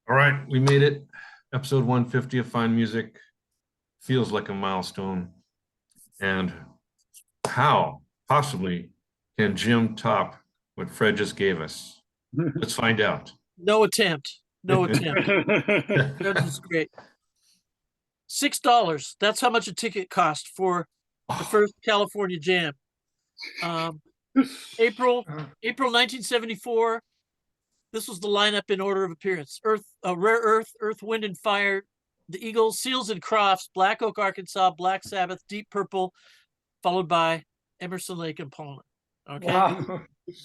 All right, we made it. Episode 150 of Fine Music feels like a milestone. And how possibly can Jim top what Fred just gave us? Let's find out. No attempt. No attempt. That was great. $6. That's how much a ticket cost for the first California Jam. Um, April 1974. This was the lineup in order of appearance: Rare Earth, Earth, Wind and Fire, the Eagles, Seals and Crofts, Black Oak, Arkansas, Black Sabbath, Deep Purple, followed by Emerson, Lake and Palmer. Okay. Wow.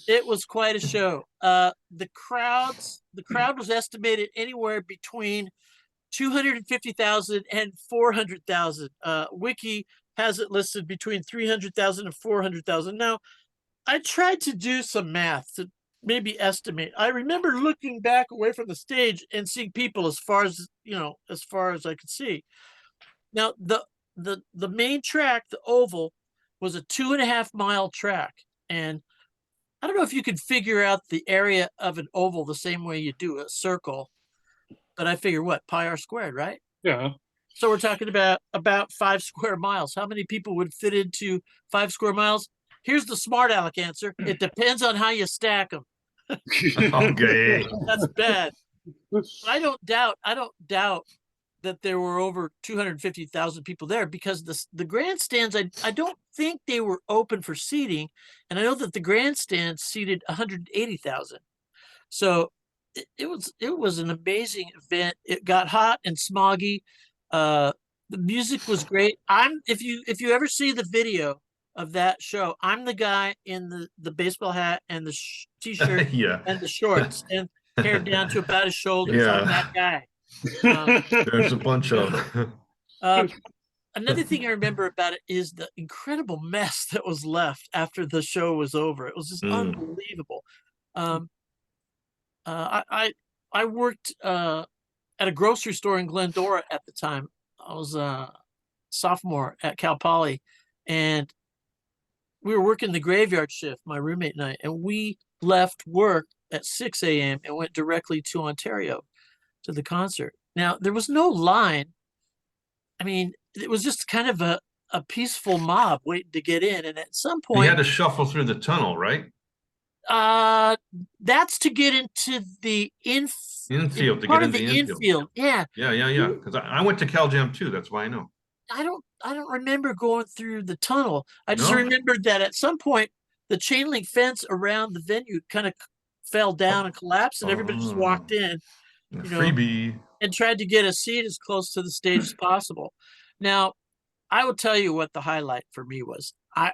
It was quite a show. The crowd was estimated anywhere between 250,000 and 400,000. Wiki has it listed between 300,000 and 400,000. Now, I tried to do some math to maybe estimate. I remember looking back away from the stage and seeing people as far as I could see. Now, the main track, the oval, was a 2.5-mile track, and I don't know if you can figure out the area of an oval the same way you do a circle, but I figure what, pi r squared, right? Yeah. So we're talking about 5 square miles. How many people would fit into 5 square miles? Here's the smart aleck answer. It depends on how you stack them. Okay. That's bad. But I don't doubt that there were over 250,000 people there, because the grandstands, I don't think they were open for seating, and I know that the grandstands seated 180,000. So it was an amazing event. It got hot and smoggy. The music was great. If you ever see the video of that show, I'm the guy in the baseball hat and the t-shirt Yeah. and the shorts and hair down to about his shoulders. Yeah. I'm that guy. There's a bunch of Another thing I remember about it is the incredible mess that was left after the show was over. It was just unbelievable. I worked at a grocery store in Glendora at the time. I was a sophomore at Cal Poly, and we were working the graveyard shift, my roommate and I, and we left work at 6 a.m. and went directly to Ontario to the concert. Now, there was no line. I mean, it was just kind of a peaceful mob waiting to get in. And at some you point, had to shuffle through the tunnel, right? that's to get into the Infield, to part get of in the infield. Yeah. Yeah. Because I went to Cal Jam too. That's why I know. I don't remember going through the tunnel. I just No? remembered that at some point the chain link fence around the venue kind of fell down and collapsed, and everybody just walked in, Freebie. and tried to get a seat as close to the stage as possible. Now, I will tell you what the highlight for me was. I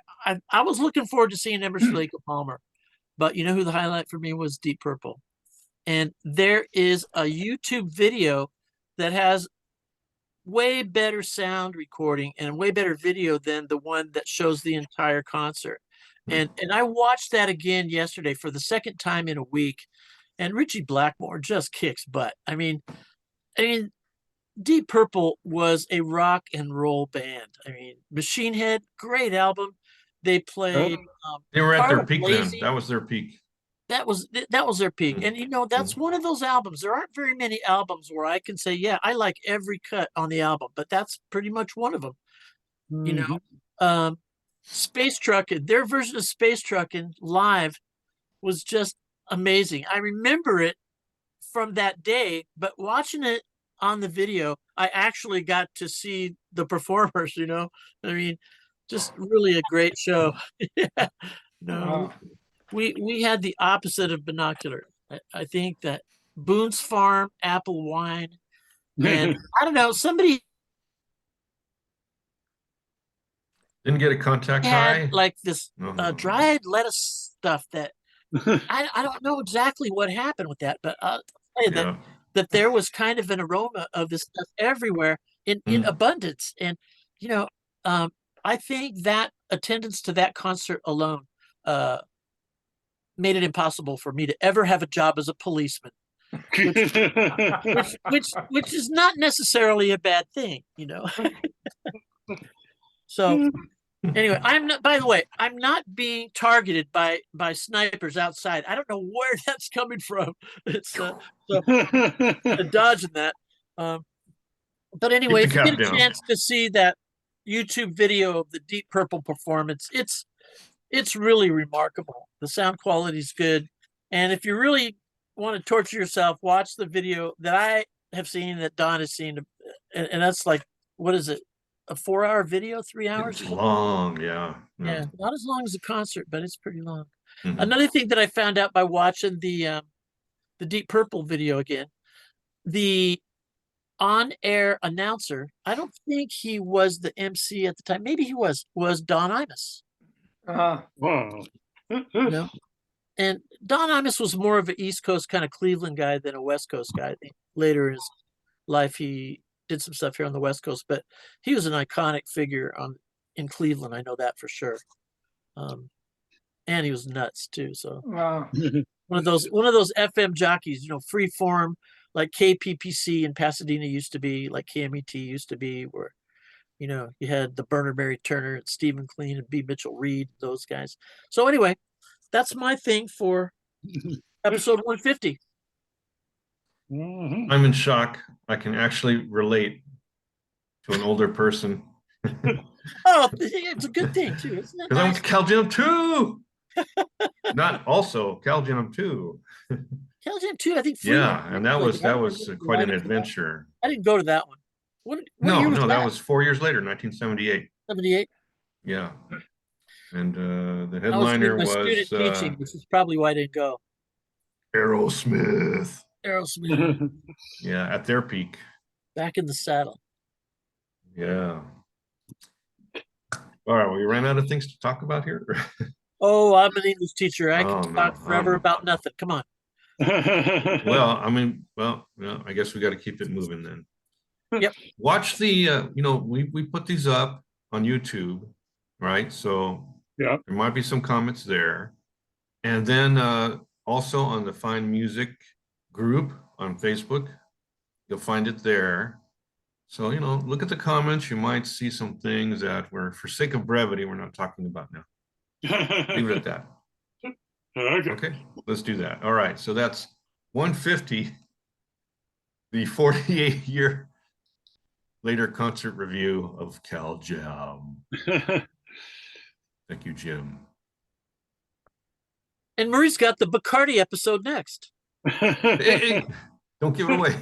was looking forward to seeing Emerson, Lake and Palmer, but you know who the highlight for me was? Deep Purple. And there is a YouTube video that has way better sound recording and way better video than the one that shows the entire concert. And I watched that again yesterday for the second time in a week, and Richie Blackmore just kicks butt. I mean, Deep Purple was a rock and roll band. I mean, Machine Head, great album. They played. They were at Part their of peak Lazy. then. That was their peak. That was their peak. And that's one of those albums. There aren't very many albums where I can say, yeah, I like every cut on the album, but that's pretty much one of them. You know, Space Truckin', their version of Space Truckin' live was just amazing. I remember it from that day, but watching it on the video, I actually got to see the performers, I mean, just really a great show. Yeah. No, we had the opposite of binocular. I think that Boone's Farm, apple wine, and I don't know, somebody Didn't get a contact had high. like this No. dried lettuce stuff that I don't know exactly what happened with that, but I'll tell you that there was kind of an aroma of this stuff everywhere in abundance. And, I think that attendance to that concert alone made it impossible for me to ever have a job as a policeman, which is not necessarily a bad thing. So Anyway, I'm not. By the way, I'm not being targeted by snipers outside. I don't know where that's coming from. It's so dodging that. Um, but Keep anyway, the if you get cap a down. chance to see that YouTube video of the Deep Purple performance, it's really remarkable. The sound quality is good, and if you really want to torture yourself, watch the video that I have seen, that Don has seen, and that's like, what is it? A 4-hour video, 3 hours? It's long, yeah. Yeah, not as long as a concert, but it's pretty long. Mhm. Another thing that I found out by watching the Deep Purple video again, the on-air announcer, I don't think he was the MC at the time. Maybe he was Don Imus. Wow. You know? And Don Imus was more of an East Coast kind of Cleveland guy than a West Coast guy. I think later in his life he did some stuff here on the West Coast, but he was an iconic figure in Cleveland. I know that for sure. And he was nuts too. So Wow. one of those FM jockeys, free form, like KPPC in Pasadena used to be, like KMET used to be, where you had the Bernard Mary Turner and Stephen Clean and B. Mitchell Reed, those guys. So anyway, that's my thing for episode 150. Mhm. I'm in shock. I can actually relate to an older person. Oh, it's a good thing too, isn't it? Because I went to Cal Gym too. Not also Cal Gym too. Cal Jam 2, I think. Yeah, and that was quite an Right after that. adventure. I didn't go to that one. What No, year was no, that? that was 4 years later, 1978. 78. Yeah, and the I was doing headliner my was student teaching, which is probably why I didn't go. Aerosmith. Aerosmith, Yeah, at their peak. back in the saddle. Yeah. All right, well, you ran out of things to talk about here. Oh, I'm an English teacher. I Oh, can no, talk forever no. about nothing. Come on. Well, I mean, I guess we got to keep it moving then. Yep. Watch the, we put these up on YouTube, right? So Yeah. there might be some comments there. And then also on the Find Music group on Facebook, you'll find it there. So, look at the comments. You might see some things that for sake of brevity, we're not talking about now. Leave it at that. Okay. Okay, let's do that. All right, so that's 150, the 48-year later concert review of Cal Jam. Thank you, Jim. And Marie's got the Bacardi episode next. Hey, don't give it away.